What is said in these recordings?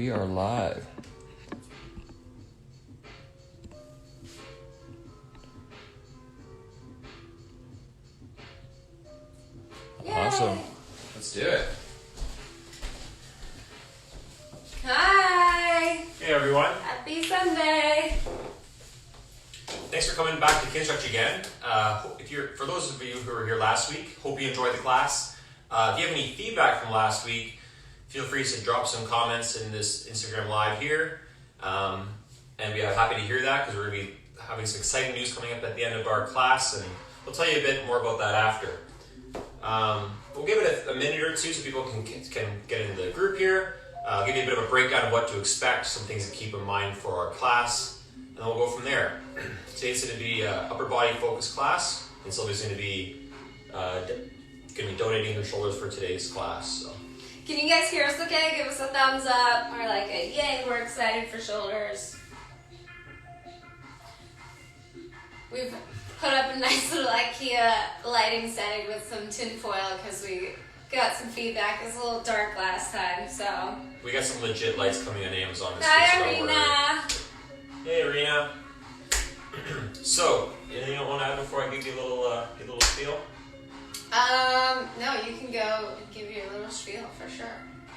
We are live. Yay. Awesome. Let's do it. Hi! Hey everyone, Happy Sunday! thanks for coming back to Kinstretch again. For those of you who were here last week, hope you enjoyed the class. If you have any feedback from last week, feel free to drop some comments in this Instagram live here. And we are happy to hear that because we're going to be having some exciting news coming up at the end of our class, and we'll tell you a bit more about that after. We'll give it a minute or two so people can get into the group here. I'll give you a bit of a breakdown of what to expect, some things to keep in mind for our class, and then we'll go from there. Today's going to be an upper body focused class, and Sylvia's going to be donating her shoulders for today's class. So. Can you guys hear us okay? Give us a thumbs up or like a yay, we're excited for shoulders. We've put up a nice little IKEA lighting setting with some tin foil because we got some feedback. It was a little dark last time, so. We got some legit lights coming on Amazon this Hi, week. Arena! Hey, Arena. So, anything you want to add before I give you a little spiel? No, you can go and give your little spiel for sure.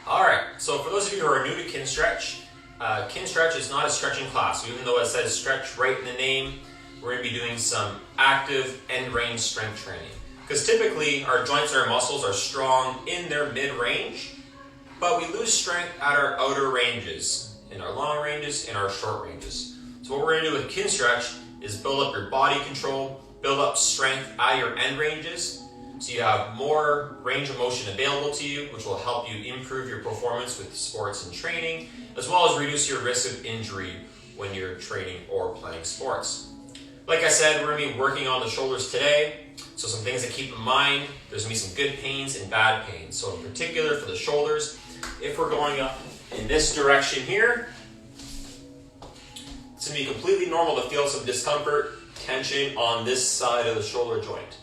Alright, so for those of you who are new to Kinstretch, Kinstretch is not a stretching class. Even though it says stretch right in the name, we're going to be doing some active end range strength training. Because typically our joints and our muscles are strong in their mid-range, but we lose strength at our outer ranges, in our long ranges, in our short ranges. So what we're going to do with Kinstretch is build up your body control, build up strength at your end ranges, so you have more range of motion available to you, which will help you improve your performance with sports and training, as well as reduce your risk of injury when you're training or playing sports. Like I said, we're going to be working on the shoulders today, so some things to keep in mind. There's going to be some good pains and bad pains. So in particular for the shoulders, if we're going up in this direction here, it's going to be completely normal to feel some discomfort, tension on this side of the shoulder joint.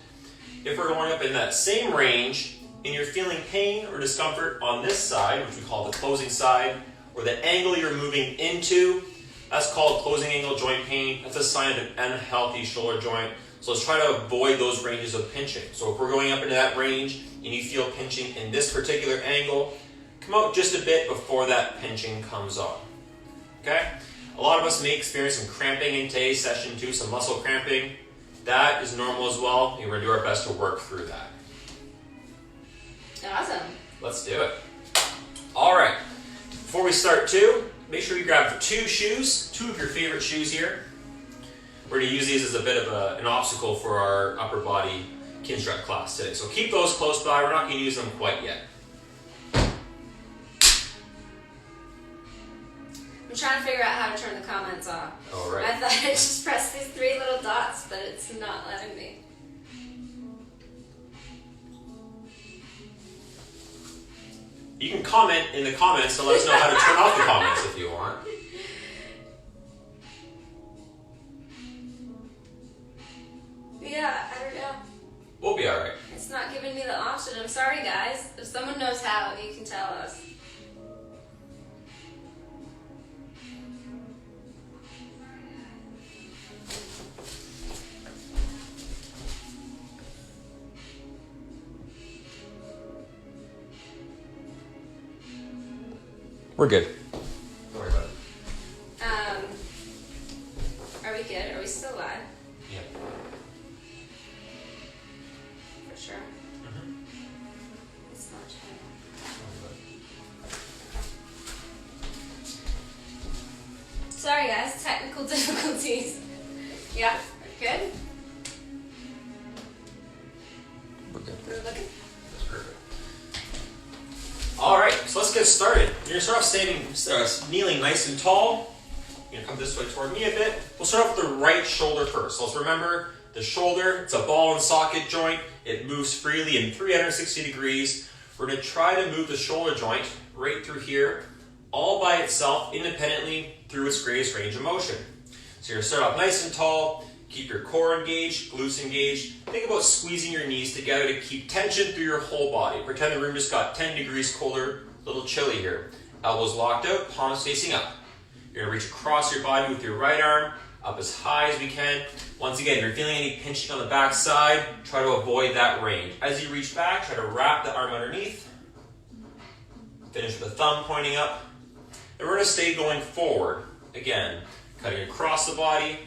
If we're going up in that same range and you're feeling pain or discomfort on this side, which we call the closing side, or the angle you're moving into, that's called closing angle joint pain. That's a sign of an unhealthy shoulder joint. So let's try to avoid those ranges of pinching. So if we're going up into that range and you feel pinching in this particular angle, come out just a bit before that pinching comes on. Okay? A lot of us may experience some cramping in today's session too, some muscle cramping. That is normal as well, and we're going to do our best to work through that. Awesome. Let's do it. All right. Before we start too, make sure you grab two shoes, two of your favorite shoes here. We're going to use these as a bit of an obstacle for our upper body Kinstretch class today. So keep those close by. We're not going to use them quite yet. I'm trying to figure out how to turn the comments off. All right. I thought I just pressed these three little dots, but it's not letting me. You can comment in the comments to let us know how to turn off the comments if you want. Yeah, I don't know. We'll be all right. It's not giving me the option. I'm sorry, guys. If someone knows how, you can tell us. We're good. Don't worry about it. Are we good? Are we still live? Yeah. For sure. It's not showing. Sorry, guys. Technical difficulties. Yeah. Good? We're good. We're looking. That's perfect. All right, so let's get started. You're going to start off kneeling nice and tall. You're going to come this way toward me a bit. We'll start off with the right shoulder first. So let's remember the shoulder, it's a ball and socket joint. It moves freely in 360 degrees. We're going to try to move the shoulder joint right through here, all by itself, independently, through its greatest range of motion. So you're going to start off nice and tall. Keep your core engaged, glutes engaged. Think about squeezing your knees together to keep tension through your whole body. Pretend the room just got 10 degrees colder, a little chilly here. Elbows locked out, palms facing up. You're gonna reach across your body with your right arm, up as high as we can. Once again, if you're feeling any pinching on the back side, try to avoid that range. As you reach back, try to wrap the arm underneath. Finish with the thumb pointing up. And we're gonna stay going forward. Again, cutting across the body.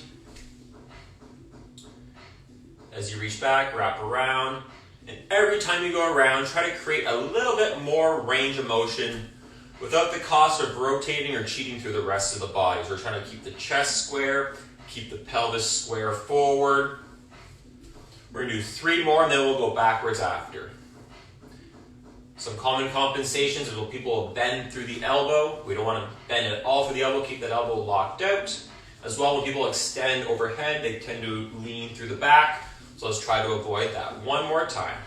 As you reach back, wrap around. And every time you go around, try to create a little bit more range of motion without the cost of rotating or cheating through the rest of the body. So we're trying to keep the chest square, keep the pelvis square forward. We're gonna do 3 more and then we'll go backwards after. Some common compensations is when people bend through the elbow. We don't want to bend at all through the elbow, keep that elbow locked out. As well, when people extend overhead, they tend to lean through the back. So let's try to avoid that. One more time.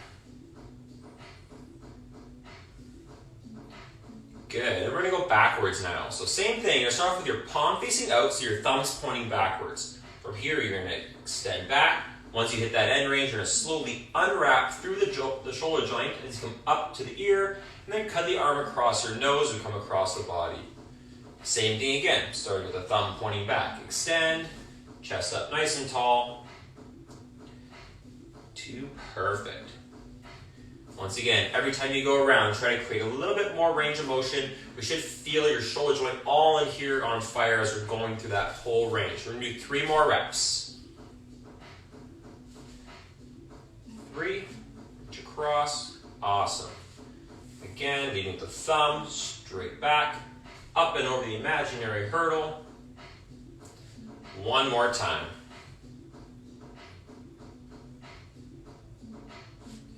Good. And we're going to go backwards now. So same thing. You're going to start off with your palm facing out, so your thumb's pointing backwards. From here, you're going to extend back. Once you hit that end range, you're going to slowly unwrap through the shoulder joint as you come up to the ear, and then cut the arm across your nose and come across the body. Same thing again, starting with the thumb pointing back. Extend, chest up nice and tall. 2, perfect. Once again, every time you go around, try to create a little bit more range of motion. We should feel your shoulder joint all in here on fire as we're going through that whole range. We're going to do 3 more reps. 3, reach across, awesome. Again, leading with the thumb, straight back, up and over the imaginary hurdle. 1 more time.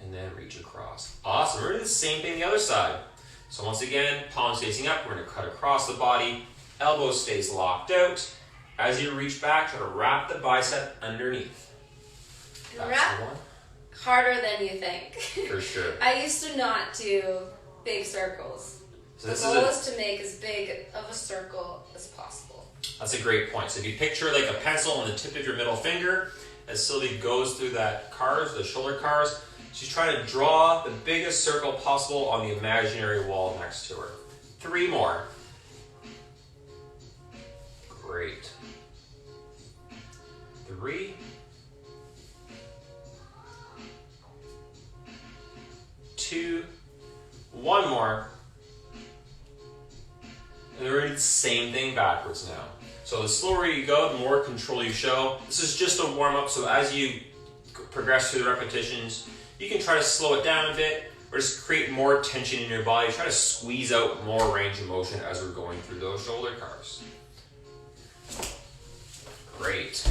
And then reach across. Awesome, we're going to do the same thing the other side. So once again, palms facing up, we're going to cut across the body, elbow stays locked out. As you reach back, try to wrap the bicep underneath. Wrap harder than you think. For sure. I used to not do big circles. So The this goal is is to make as big of a circle as possible. That's a great point. So if you picture like a pencil on the tip of your middle finger, as Sylvie goes through that cars, the shoulder cars, she's trying to draw the biggest circle possible on the imaginary wall next to her. 3 more. Great. 3. 2. 1 more. And we're going to do the same thing backwards now. So the slower you go, the more control you show. This is just a warm-up, so as you progress through the repetitions, you can try to slow it down a bit, or just create more tension in your body. Try to squeeze out more range of motion as we're going through those shoulder cars. Great.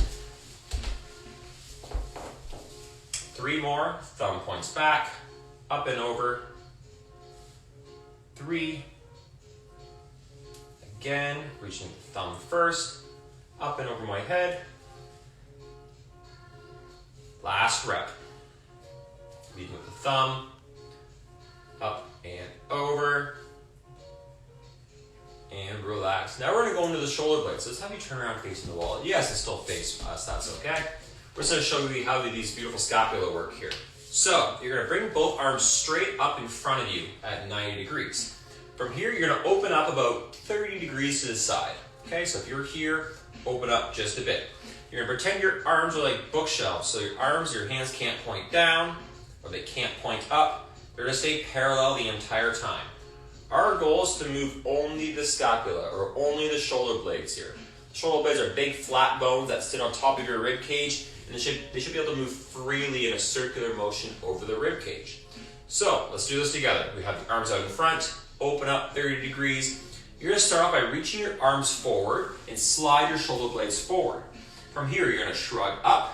3 more, thumb points back, up and over. 3. Again, reaching the thumb first, up and over my head. Last rep. Leading with the thumb, up and over, and relax. Now we're going to go into the shoulder blades. So let's have you turn around facing the wall. You guys can still face us, that's okay. We're just going to show you how these beautiful scapula work here. So you're going to bring both arms straight up in front of you at 90 degrees. From here, you're going to open up about 30 degrees to the side. Okay, so if you're here, open up just a bit. You're going to pretend your arms are like bookshelves. So your hands can't point down, or they can't point up. They're going to stay parallel the entire time. Our goal is to move only the scapula, or only the shoulder blades here. The shoulder blades are big flat bones that sit on top of your rib cage, and they should be able to move freely in a circular motion over the rib cage. So let's do this together. We have the arms out in front, open up 30 degrees. You're going to start off by reaching your arms forward and slide your shoulder blades forward. From here, you're going to shrug up,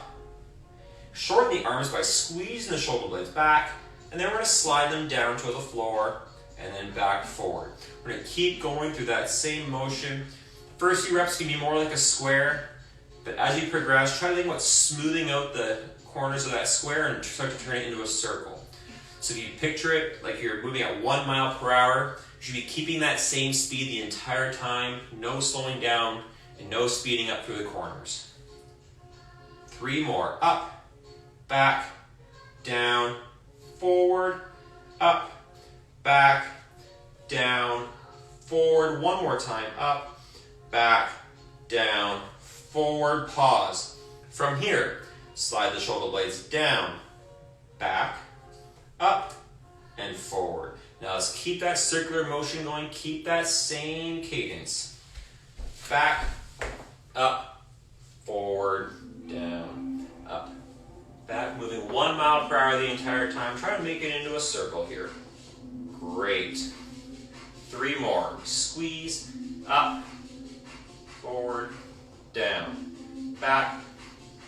shorten the arms by squeezing the shoulder blades back, and then we're going to slide them down to the floor and then back forward. We're going to keep going through that same motion. First few reps can be more like a square, but as you progress, try to think about smoothing out the corners of that square and start to turn it into a circle. So if you picture it like you're moving at 1 mile per hour, you should be keeping that same speed the entire time, no slowing down and no speeding up through the corners. 3 more. Up, back, down, forward, up, back, down, forward. One more time. Up, back, down, forward, pause. From here, slide the shoulder blades down, back, up, and forward. Now let's keep that circular motion going. Keep that same cadence. Back, up, forward, down, up, back. Moving 1 mile per hour the entire time. Try to make it into a circle here. Great. 3 more. Squeeze, up, forward, down, back,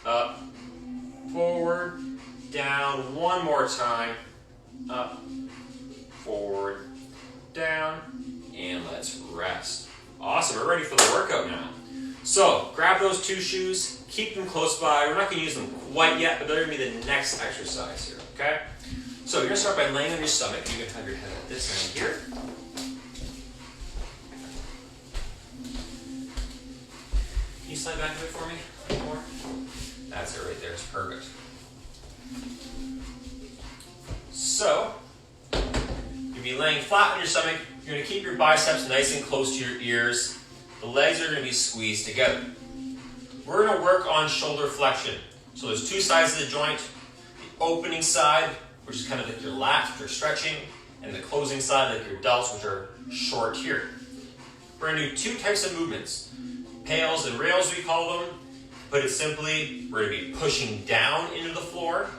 up, forward, down. 1 more time. Up, forward, down, and let's rest. Awesome, we're ready for the workout now. So, grab those 2 shoes, keep them close by. We're not going to use them quite yet, but they're going to be the next exercise here, okay? So, you're going to start by laying on your stomach. You can have your head at this end here. Can you slide back a bit for me? A bit more? That's it right there, it's perfect. So, you'll be laying flat on your stomach. You're going to keep your biceps nice and close to your ears. The legs are going to be squeezed together. We're going to work on shoulder flexion. So there's 2 sides of the joint. The opening side, which is kind of like your lats, which are stretching, and the closing side, like your delts, which are short here. We're going to do 2 types of movements. Pails and rails, we call them. Put it simply, we're going to be pushing down into the floor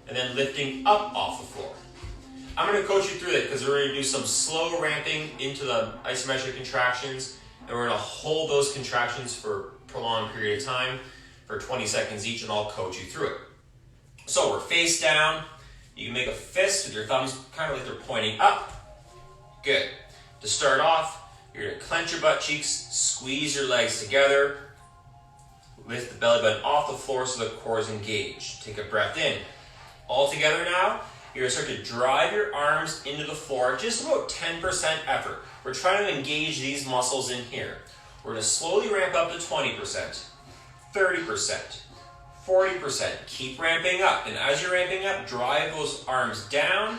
and then lifting up off the floor. I'm going to coach you through that because we're going to do some slow ramping into the isometric contractions, and we're going to hold those contractions for a prolonged period of time for 20 seconds each, and I'll coach you through it. So we're face down. You can make a fist with your thumbs kind of like they're pointing up. Good. To start off, you're going to clench your butt cheeks, squeeze your legs together, lift the belly button off the floor so the core is engaged. Take a breath in. All together now, you're going to start to drive your arms into the floor, just about 10% effort. We're trying to engage these muscles in here. We're going to slowly ramp up to 20%, 30%, 40%. Keep ramping up. And as you're ramping up, drive those arms down.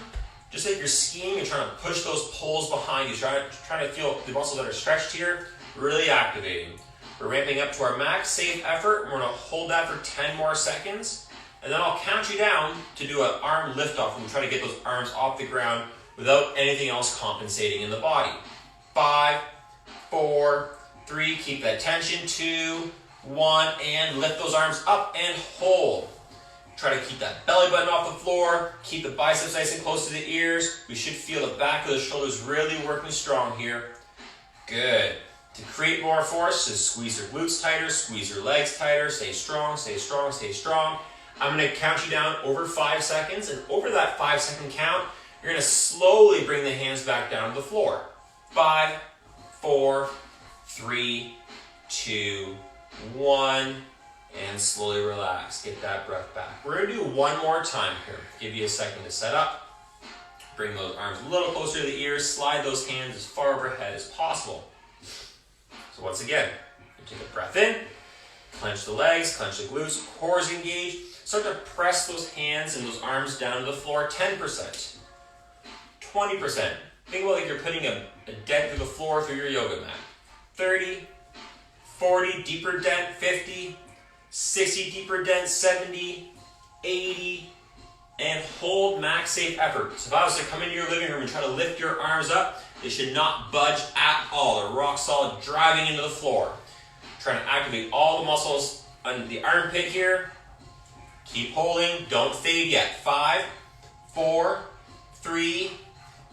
Just like you're skiing, you're trying to push those poles behind you. Trying to feel the muscles that are stretched here, really activating. We're ramping up to our max safe effort. We're going to hold that for 10 more seconds. And then I'll count you down to do an arm lift off and try to get those arms off the ground without anything else compensating in the body. 5, 4, 3, keep that tension. 2, 1, and lift those arms up and hold. Try to keep that belly button off the floor. Keep the biceps nice and close to the ears. We should feel the back of the shoulders really working strong here. Good. To create more force, just squeeze your glutes tighter, squeeze your legs tighter. Stay strong, stay strong, stay strong. I'm going to count you down over 5 seconds, and over that 5-second count, you're going to slowly bring the hands back down to the floor. 5, 4, 3, 2, 1, and slowly relax. Get that breath back. We're going to do one more time here. Give you a second to set up. Bring those arms a little closer to the ears. Slide those hands as far overhead as possible. So once again, you take a breath in, clench the legs, clench the glutes, core is engaged. Start to press those hands and those arms down to the floor. 10%, 20%. Think about like you're putting a dent through the floor through your yoga mat. 30, 40, deeper dent, 50, 60, deeper dent, 70, 80, and hold max safe effort. So if I was to come into your living room and try to lift your arms up, they should not budge at all. They're rock solid, driving into the floor. Trying to activate all the muscles on the armpit here. Keep holding, don't fade yet. 5, 4, 3,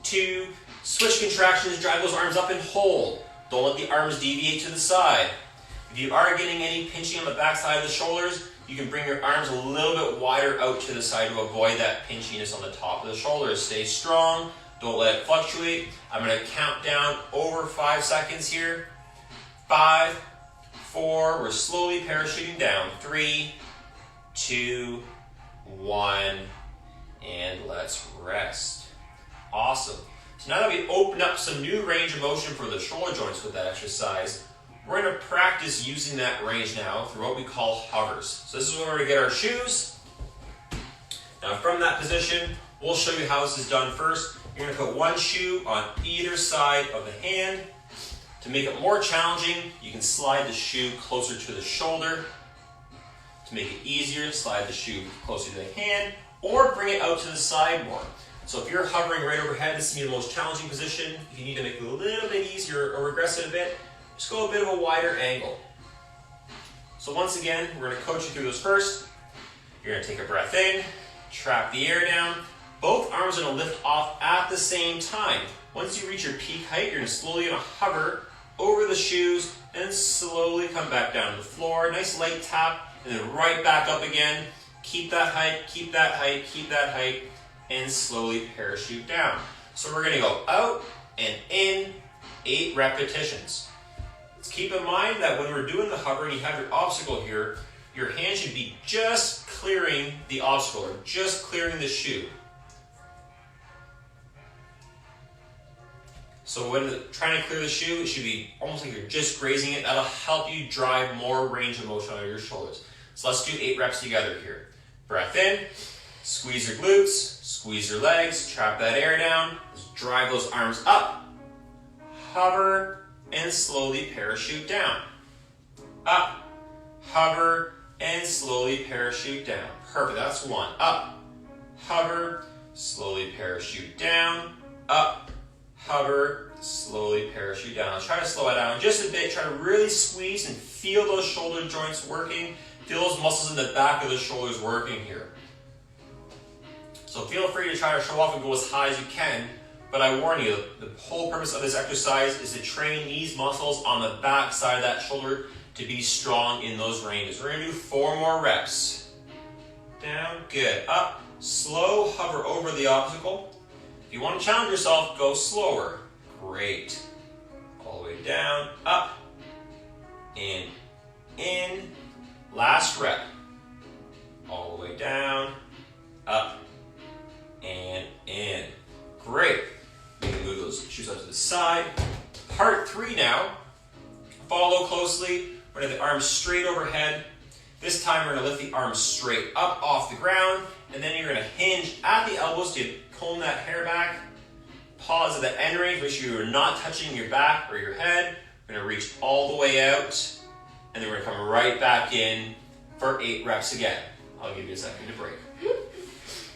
2, switch contractions, drive those arms up and hold. Don't let the arms deviate to the side. If you are getting any pinching on the back side of the shoulders, you can bring your arms a little bit wider out to the side to avoid that pinchiness on the top of the shoulders. Stay strong, don't let it fluctuate. I'm going to count down over 5 seconds here. 5, 4, we're slowly parachuting down. 3, 2, 1, and let's rest. Awesome. So now that we opened up some new range of motion for the shoulder joints with that exercise, we're going to practice using that range now through what we call hovers. So this is where we're going to get our shoes. Now from that position, we'll show you how this is done first. You're going to put one shoe on either side of the hand. To make it more challenging, you can slide the shoe closer to the shoulder. To make it easier, slide the shoe closer to the hand, or bring it out to the side more. So if you're hovering right overhead, this is the most challenging position. If you need to make it a little bit easier or regress it a bit, just go a bit of a wider angle. So once again, we're going to coach you through this first. You're going to take a breath in, trap the air down. Both arms are going to lift off at the same time. Once you reach your peak height, you're going to slowly hover over the shoes and slowly come back down to the floor. Nice light tap, and then right back up again. Keep that height, keep that height, keep that height, and slowly parachute down. So we're going to go out and in 8 repetitions. Let's keep in mind that when we're doing the hover and you have your obstacle here, your hand should be just clearing the obstacle or just clearing the shoe. So when trying to clear the shoe, it should be almost like you're just grazing it. That'll help you drive more range of motion out of your shoulders. So let's do 8 reps together here. Breath in, squeeze your glutes, squeeze your legs, trap that air down, just drive those arms up, hover, and slowly parachute down. Up, hover, and slowly parachute down. Perfect, that's 1. Up, hover, slowly parachute down, up, hover, slowly parachute down. I'll try to slow it down just a bit. Try to really squeeze and feel those shoulder joints working. Feel those muscles in the back of the shoulders working here. So feel free to try to show off and go as high as you can. But I warn you, the whole purpose of this exercise is to train these muscles on the back side of that shoulder to be strong in those ranges. We're going to do 4 more reps. Down, good. Up, slow, hover over the obstacle. If you want to challenge yourself, go slower. Great. All the way down, up, and in. Last rep. All the way down, up, and in. Great. You can move those shoes out to the side. Part 3 now. Follow closely. We're going to have the arms straight overhead. This time we're going to lift the arms straight up off the ground, and then you're going to hinge at the elbows to comb that hair back. Pause at the end range, make sure you're not touching your back or your head. We're going to reach all the way out, and then we're going to come right back in for 8 reps again. I'll give you a second to break.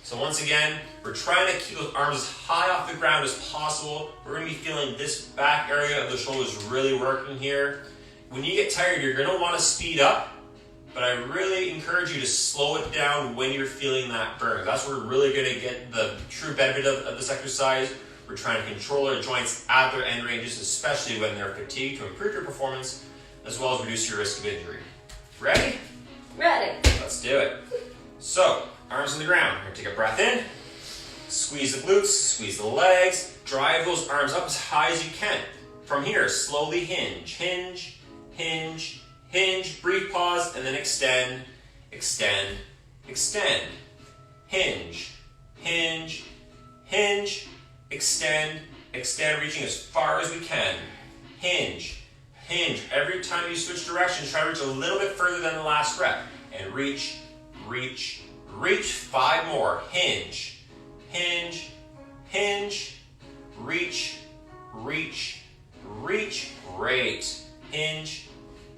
So once again, we're trying to keep those arms as high off the ground as possible. We're going to be feeling this back area of the shoulders really working here. When you get tired, you're going to want to speed up, but I really encourage you to slow it down when you're feeling that burn. That's where we're really going to get the true benefit of this exercise. We're trying to control our joints at their end ranges, especially when they're fatigued, to improve your performance, as well as reduce your risk of injury. Ready? Ready. Let's do it. So, arms on the ground. We're going to take a breath in, squeeze the glutes, squeeze the legs, drive those arms up as high as you can. From here, slowly hinge, hinge, hinge, hinge, brief pause, and then extend, extend, extend. Hinge, hinge, hinge, extend, extend, reaching as far as we can. Hinge, hinge. Every time you switch directions, try to reach a little bit further than the last rep. And reach, reach, reach. 5 more. Hinge, hinge, hinge, reach, reach, reach. Great. Hinge,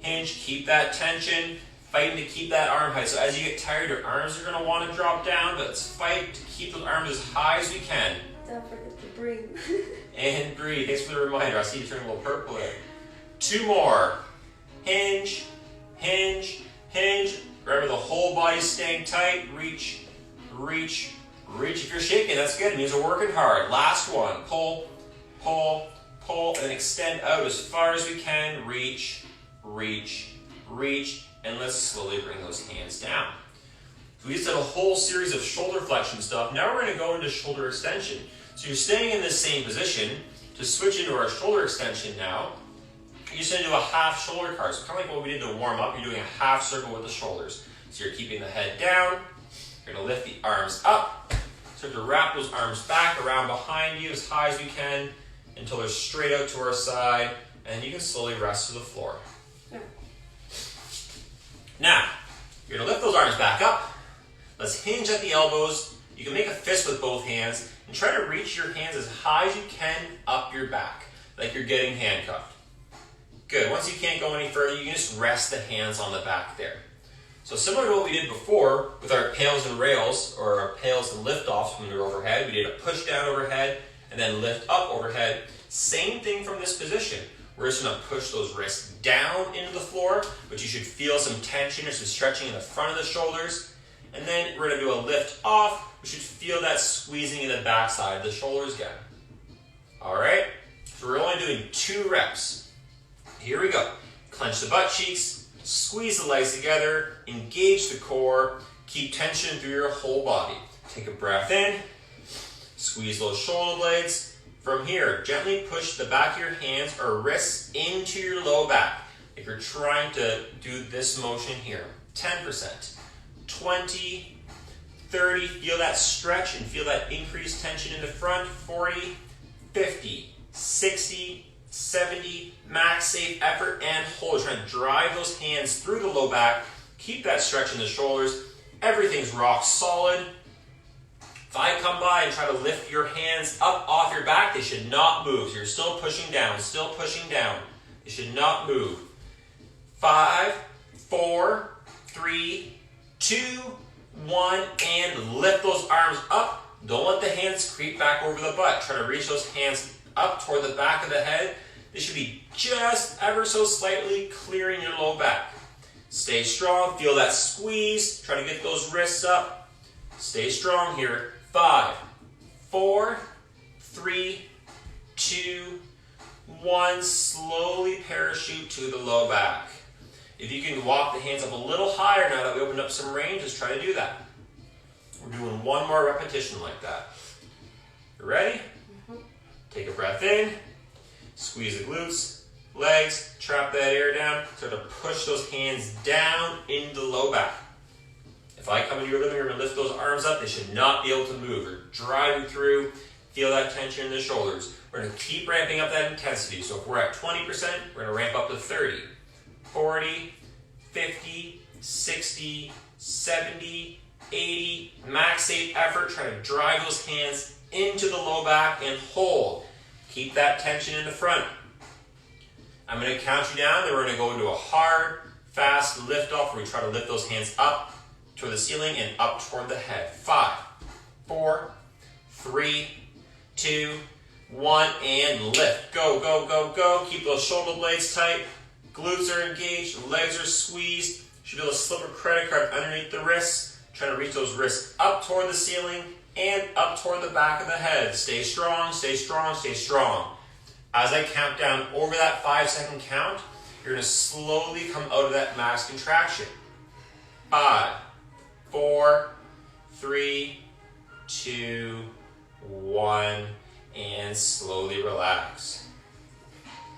hinge. Keep that tension. Fighting to keep that arm high. So as you get tired, your arms are going to want to drop down, but let's fight to keep those arms as high as we can. Don't forget to breathe. And breathe. Thanks for the reminder. I see you turning a little purple there. 2 more. Hinge, hinge, hinge. Remember, the whole body's staying tight. Reach, reach, reach. If you're shaking, that's good. It means we're working hard. Last one. Pull, pull, pull, and extend out as far as we can. Reach, reach, reach, and let's slowly bring those hands down. So we just did a whole series of shoulder flexion stuff. Now we're going to go into shoulder extension. So you're staying in this same position. To switch into our shoulder extension now, you're just going to do a half shoulder card. So kind of like what we did to warm up, you're doing a half circle with the shoulders. So you're keeping the head down. You're going to lift the arms up. Start to wrap those arms back around behind you as high as we can until they're straight out to our side. And you can slowly rest to the floor. Yeah. Now, you're going to lift those arms back up. Let's hinge at the elbows. You can make a fist with both hands and try to reach your hands as high as you can up your back, like you're getting handcuffed. Good. Once you can't go any further, you can just rest the hands on the back there. So similar to what we did before with our pails and rails, or our pails and lift-offs when we were overhead, we did a push down overhead and then lift up overhead. Same thing from this position. We're just going to push those wrists down into the floor, but you should feel some tension or some stretching in the front of the shoulders. And then we're going to do a lift off. We should feel that squeezing in the back side of the shoulders again. All right? So we're only doing 2 reps. Here we go. Clench the butt cheeks, squeeze the legs together, engage the core, keep tension through your whole body. Take a breath in, squeeze those shoulder blades. From here, gently push the back of your hands or wrists into your low back. If you're trying to do this motion here, 10%, 20, 30, feel that stretch and feel that increased tension in the front, 40, 50, 60, 70, max safe effort and hold. Try to drive those hands through the low back, keep that stretch in the shoulders. Everything's rock solid. If I come by and try to lift your hands up off your back, they should not move. So you're still pushing down, still pushing down. They should not move. 5, 4, 3, 2, 1, and lift those arms up. Don't let the hands creep back over the butt. Try to reach those hands up toward the back of the head. They should be just ever so slightly clearing your low back. Stay strong. Feel that squeeze. Try to get those wrists up. Stay strong here. 5, 4, 3, 2, 1. Slowly parachute to the low back. If you can walk the hands up a little higher now that we opened up some range, just try to do that. We're doing 1 more repetition like that. You ready? Take a breath in. Squeeze the glutes, legs, trap that air down. Start to push those hands down into the low back. If I come into your living room and lift those arms up, they should not be able to move or drive you through. Feel that tension in the shoulders. We're going to keep ramping up that intensity. So if we're at 20%, we're going to ramp up to 30, 40, 50, 60, 70, 80. Max safe effort. Try to drive those hands into the low back and hold. Keep that tension in the front. I'm going to count you down. Then we're going to go into a hard, fast lift off where we try to lift those hands up toward the ceiling and up toward the head. 5, 4, 3, 2, 1, and lift. Go, go, go, go. Keep those shoulder blades tight. Glutes are engaged. Legs are squeezed. You should be able to slip a credit card underneath the wrists. Trying to reach those wrists up toward the ceiling and up toward the back of the head. Stay strong, stay strong, stay strong. As I count down over that 5-second count, you're going to slowly come out of that max contraction. 5, 4, 3, 2, 1, and slowly relax.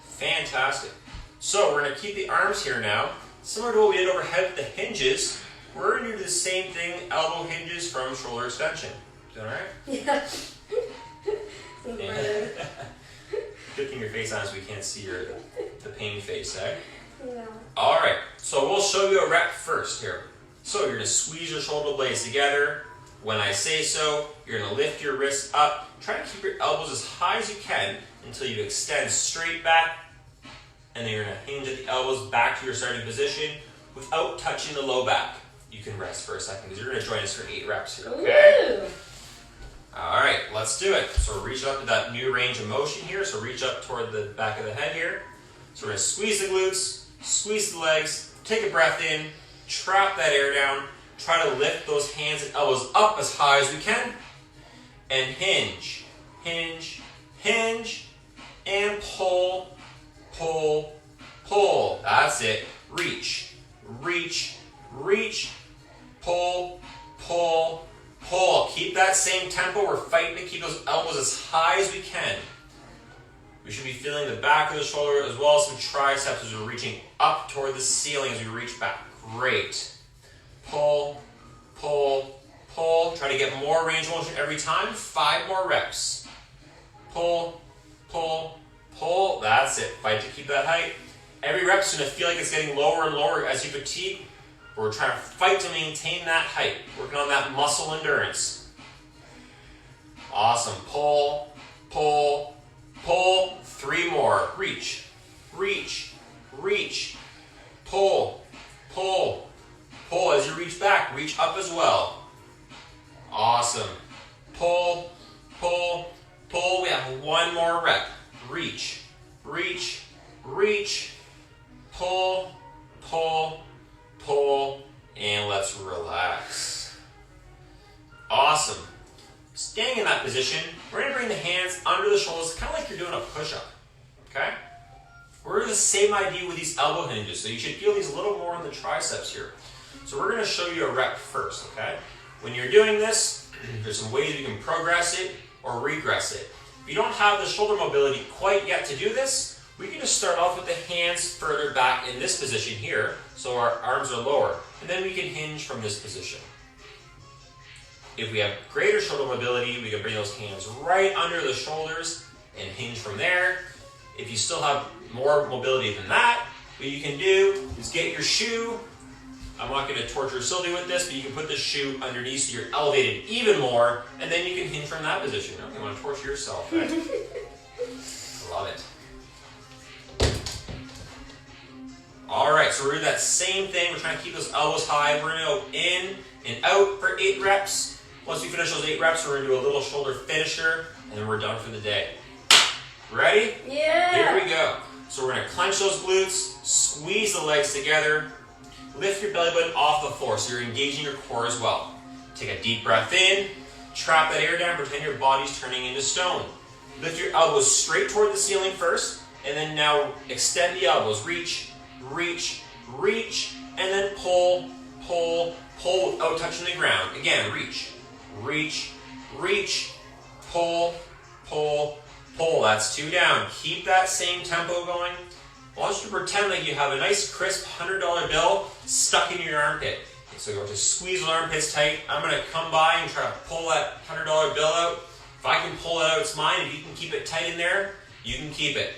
Fantastic. So we're going to keep the arms here now. Similar to what we did overhead with the hinges, we're going to do the same thing, elbow hinges from shoulder extension. Is that all right? Yeah. Picking your face on so we can't see the pain face, eh? Yeah. All right, so we'll show you a rep first here. So you're going to squeeze your shoulder blades together. When I say so, you're going to lift your wrists up. Try to keep your elbows as high as you can until you extend straight back. And then you're going to hinge at the elbows back to your starting position without touching the low back. You can rest for a second because you're going to join us for 8 reps here, okay? Ooh. All right, let's do it. So reach up to that new range of motion here. So reach up toward the back of the head here. So we're going to squeeze the glutes, squeeze the legs, take a breath in, trap that air down, try to lift those hands and elbows up as high as we can, and hinge, hinge, hinge, and pull, pull, pull. That's it. Reach, reach, reach, pull, pull, pull. Keep that same tempo. We're fighting to keep those elbows as high as we can. We should be feeling the back of the shoulder as well as some triceps as we're reaching up toward the ceiling as we reach back. Great. Pull, pull, pull. Try to get more range of motion every time. 5 more reps. Pull, pull, pull. That's it. Fight to keep that height. Every rep is going to feel like it's getting lower and lower as you fatigue. But we're trying to fight to maintain that height. Working on that muscle endurance. Awesome. Pull, pull, pull. 3 more. Reach, reach, reach. Pull, pull, pull. As you reach back, reach up as well. Awesome. Pull, pull, pull. We have 1 more rep. Reach, reach, reach. Pull, pull, pull. And let's relax. Awesome. Staying in that position, we're going to bring the hands under the shoulders, kind of like you're doing a push-up. Okay? We're doing the same idea with these elbow hinges, so you should feel these a little more in the triceps here. So we're going to show you a rep first, okay? When you're doing this, there's some ways you can progress it or regress it. If you don't have the shoulder mobility quite yet to do this, we can just start off with the hands further back in this position here, so our arms are lower, and then we can hinge from this position. If we have greater shoulder mobility, we can bring those hands right under the shoulders and hinge from there. If you still have more mobility than that, what you can do is get your shoe. I'm not going to torture Sylvie with this, but you can put the shoe underneath so you're elevated even more, and then you can hinge from that position. You don't want to torture yourself, right? Love it. All right, so we're doing that same thing. We're trying to keep those elbows high. We're going to go in and out for 8 reps. Once we finish those 8 reps, we're going to do a little shoulder finisher, and then we're done for the day. Ready? Yeah. Here we go. So we're going to clench those glutes, squeeze the legs together, lift your belly button off the floor so you're engaging your core as well. Take a deep breath in, trap that air down, pretend your body's turning into stone. Lift your elbows straight toward the ceiling first, and then now extend the elbows. Reach, reach, reach, and then pull, pull, pull without touching the ground. Again, reach, reach, reach, pull, pull, pull. That's 2 down. Keep that same tempo going. I want you to pretend like you have a nice crisp $100 bill stuck in your armpit. So you're going to squeeze the armpits tight. I'm going to come by and try to pull that $100 bill out. If I can pull it out, it's mine. If you can keep it tight in there, you can keep it.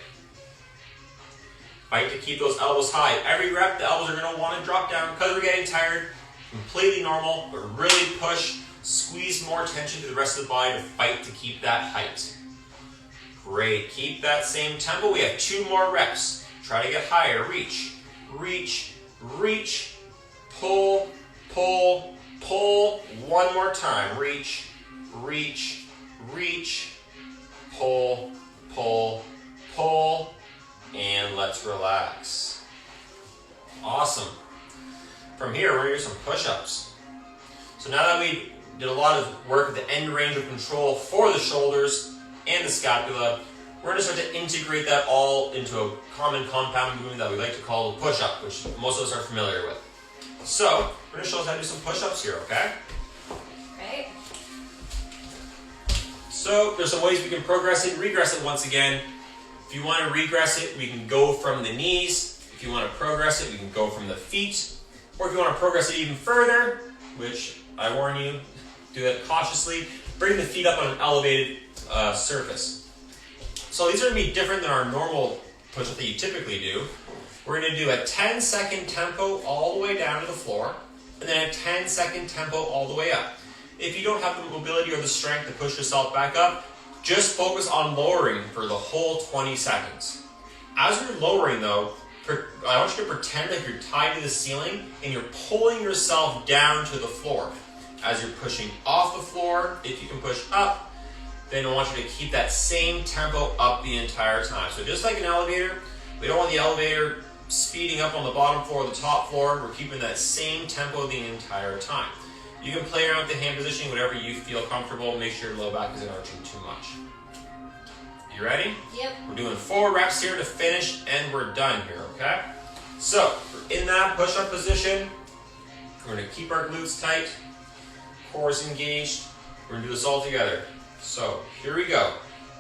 Fight to keep those elbows high. Every rep, the elbows are going to want to drop down because we're getting tired. Completely normal, but really push. Squeeze more tension to the rest of the body to fight to keep that height. Great. Keep that same tempo. We have 2 more reps. Try to get higher. Reach, reach, reach, pull, pull, pull. 1 more time. Reach, reach, reach, pull, pull, pull, and let's relax. Awesome. From here, we're going to do some push-ups. So now that we did a lot of work at the end range of control for the shoulders and the scapula, we're going to start to integrate that all into a common compound movement that we like to call a push-up, which most of us are familiar with. So, we're going to show us how to do some push-ups here, okay? Right. So, there's some ways we can progress it and regress it once again. If you want to regress it, we can go from the knees. If you want to progress it, we can go from the feet. Or if you want to progress it even further, which I warn you, do that cautiously, bring the feet up on an elevated surface. So these are going to be different than our normal push-up that you typically do. We're going to do a 10-second tempo all the way down to the floor, and then a 10-second tempo all the way up. If you don't have the mobility or the strength to push yourself back up, just focus on lowering for the whole 20 seconds. As you're lowering though, I want you to pretend like you're tied to the ceiling and you're pulling yourself down to the floor. As you're pushing off the floor, if you can push up, then I want you to keep that same tempo up the entire time. So just like an elevator, we don't want the elevator speeding up on the bottom floor or the top floor. We're keeping that same tempo the entire time. You can play around with the hand positioning, whatever you feel comfortable. Make sure your low back isn't arching too much. You ready? Yep. We're doing 4 reps here to finish, and we're done here, okay? So, in that push-up position, we're going to keep our glutes tight, core is engaged. We're going to do this all together. So, here we go.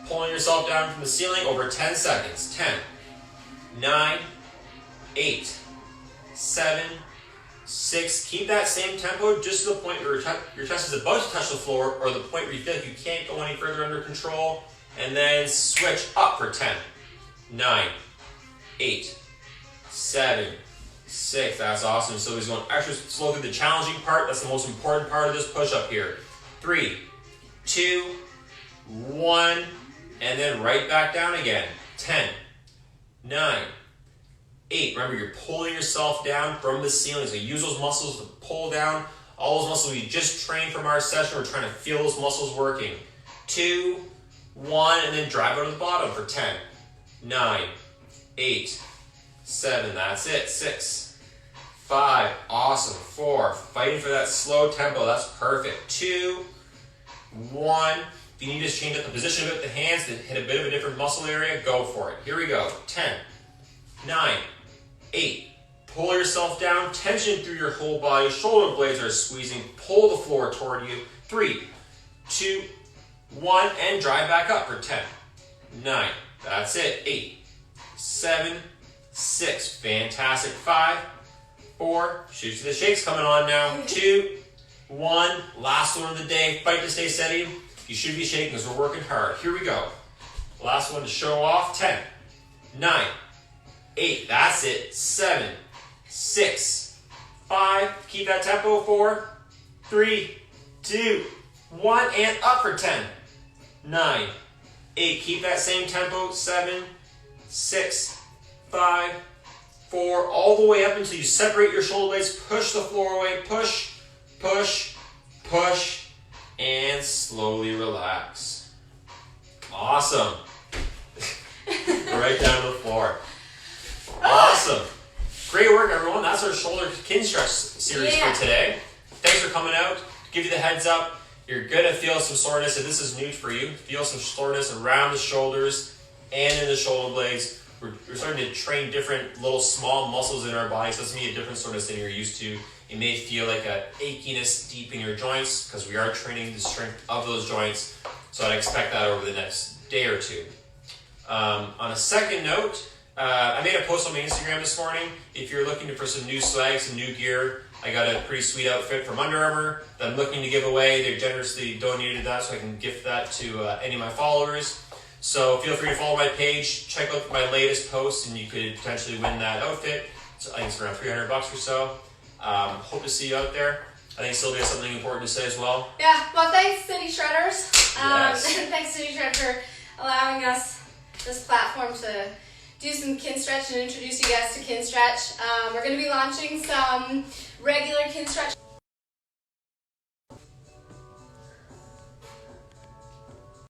Pulling yourself down from the ceiling over 10 seconds. 10, 9, 8, 7, 6. Keep that same tempo just to the point where your chest is about to touch the floor, or the point where you feel like you can't go any further under control. And then switch up for 10, 9, 8, 7, 6. That's awesome. So he's going extra slow through the challenging part. That's the most important part of this push-up here. 3, 2, 1, and then right back down again. 10, 9, 8. Remember, you're pulling yourself down from the ceiling. So use those muscles to pull down. All those muscles we just trained from our session, we're trying to feel those muscles working. 2, 1, and then drive out to the bottom for 10, 9, 8, 7. That's it. 6, 5. Awesome. 4. Fighting for that slow tempo. That's perfect. 2, 1. If you need to change up the position of the hands to hit a bit of a different muscle area, go for it. Here we go. 10, 9, 8. Pull yourself down. Tension through your whole body. Shoulder blades are squeezing. Pull the floor toward you. 3, 2, 1. And drive back up for 10, 9. That's it. 8, 7, 6. Fantastic. 5, 4. Shoots to the shakes coming on now. 2, 1. Last one of the day. Fight to stay steady. You should be shaking because we're working hard. Here we go. Last one to show off. 10, 9, 8. That's it. 7, 6, 5. Keep that tempo. 4, 3, 2, 1. And up for 10, 9, 8. Keep that same tempo. 7, 6, 5, 4. All the way up until you separate your shoulder blades. Push the floor away. Push, push, push. And slowly relax. Awesome. Right down to the floor. Awesome. Great work, everyone. That's our shoulder kin stretch series for today. Thanks for coming out. To give you the heads up, you're going to feel some soreness. If this is new for you, feel some soreness around the shoulders and in the shoulder blades. We're starting to train different little small muscles in our body, so it's going to be a different soreness than you're used to. It may feel like an achiness deep in your joints because we are training the strength of those joints. So I'd expect that over the next day or two. On a second note, I made a post on my Instagram this morning. If you're looking for some new swag, some new gear, I got a pretty sweet outfit from Under Armour that I'm looking to give away. They generously donated that so I can gift that to any of my followers. So feel free to follow my page, check out my latest post, and you could potentially win that outfit. So I think it's around $300 or so. Hope to see you out there. I think Sylvia has something important to say as well. Yeah, well, thanks, City Shredders. Yes. Thanks, City Shred, for allowing us this platform to do some kin stretch and introduce you guys to kin stretch. We're going to be launching some regular kin stretch